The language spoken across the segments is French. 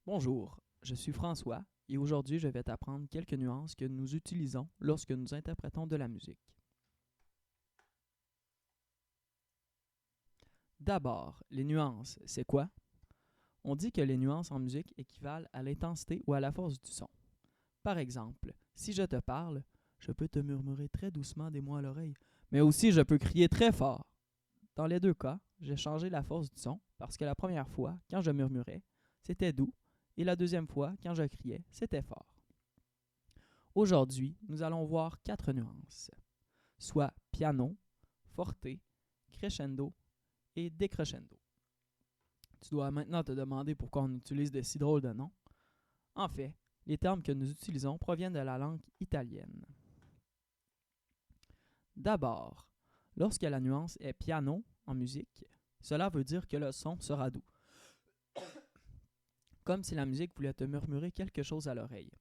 Bonjour, je suis François et aujourd'hui je vais t'apprendre quelques nuances que nous utilisons lorsque nous interprétons de la musique. D'abord, les nuances, c'est quoi? On dit que les nuances en musique équivalent à l'intensité ou à la force du son. Par exemple, si je te parle, je peux te murmurer très doucement des mots à l'oreille, mais aussi je peux crier très fort. Dans les deux cas, j'ai changé la force du son parce que la première fois, quand je murmurais, c'était doux et la deuxième fois, quand je criais, c'était fort. Aujourd'hui, nous allons voir quatre nuances, soit piano, forte, crescendo et décrescendo. Tu dois maintenant te demander pourquoi on utilise de si drôles de noms. En fait, les termes que nous utilisons proviennent de la langue italienne. D'abord, lorsque la nuance est piano en musique, cela veut dire que le son sera doux, comme si la musique voulait te murmurer quelque chose à l'oreille.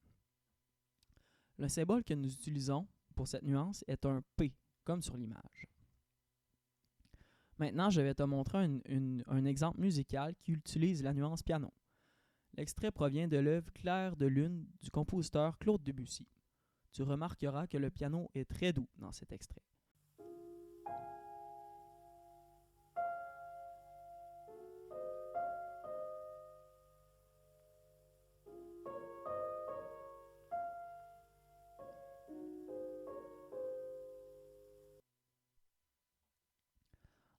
Le symbole que nous utilisons pour cette nuance est un P, comme sur l'image. Maintenant, je vais te montrer un exemple musical qui utilise la nuance piano. L'extrait provient de l'œuvre Clair de lune du compositeur Claude Debussy. Tu remarqueras que le piano est très doux dans cet extrait.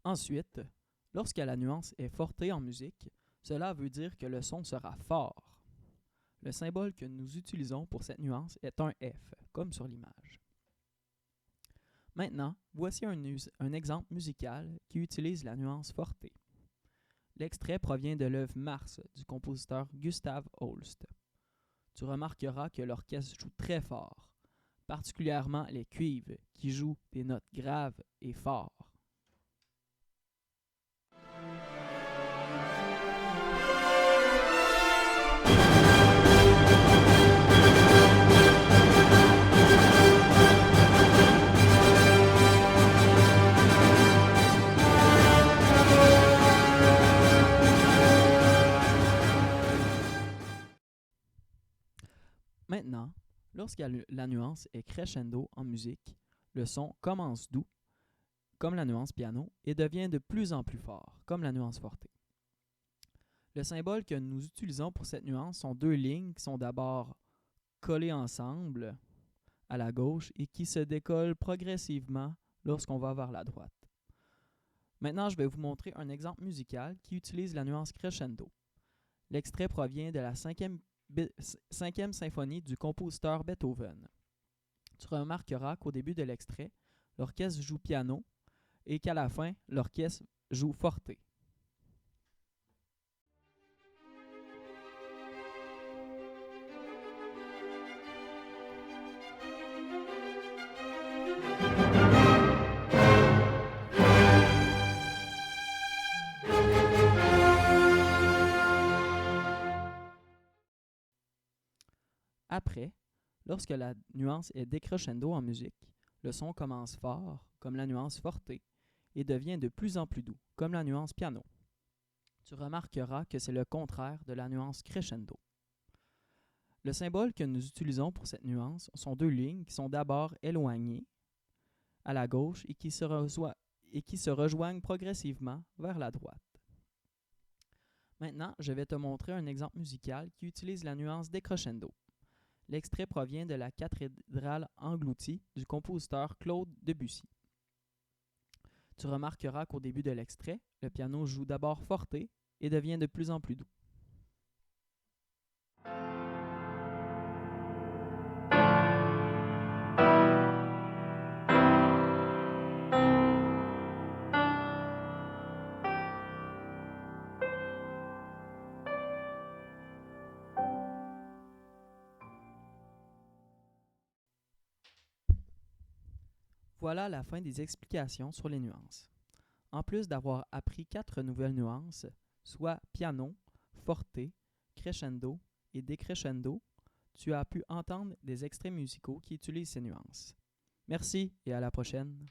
Ensuite, lorsque la nuance est forte en musique, cela veut dire que le son sera fort. Le symbole que nous utilisons pour cette nuance est un F, comme sur l'image. Maintenant, voici un exemple musical qui utilise la nuance forte. L'extrait provient de l'œuvre Mars du compositeur Gustav Holst. Tu remarqueras que l'orchestre joue très fort, particulièrement les cuivres qui jouent des notes graves et fortes. Maintenant, lorsque la nuance est crescendo en musique, le son commence doux, comme la nuance piano, et devient de plus en plus fort, comme la nuance forte. Le symbole que nous utilisons pour cette nuance sont deux lignes qui sont d'abord collées ensemble à la gauche et qui se décollent progressivement lorsqu'on va vers la droite. Maintenant, je vais vous montrer un exemple musical qui utilise la nuance crescendo. L'extrait provient de la cinquième symphonie du compositeur Beethoven. Tu remarqueras qu'au début de l'extrait, l'orchestre joue piano et qu'à la fin, l'orchestre joue forte. Après, lorsque la nuance est décrescendo en musique, le son commence fort, comme la nuance forte, et devient de plus en plus doux, comme la nuance piano. Tu remarqueras que c'est le contraire de la nuance crescendo. Le symbole que nous utilisons pour cette nuance sont deux lignes qui sont d'abord éloignées à la gauche et qui se rejoignent progressivement vers la droite. Maintenant, je vais te montrer un exemple musical qui utilise la nuance décrescendo. L'extrait provient de la cathédrale engloutie du compositeur Claude Debussy. Tu remarqueras qu'au début de l'extrait, le piano joue d'abord forte et devient de plus en plus doux. Voilà la fin des explications sur les nuances. En plus d'avoir appris 4 nouvelles nuances, soit piano, forte, crescendo et décrescendo, tu as pu entendre des extraits musicaux qui utilisent ces nuances. Merci et à la prochaine.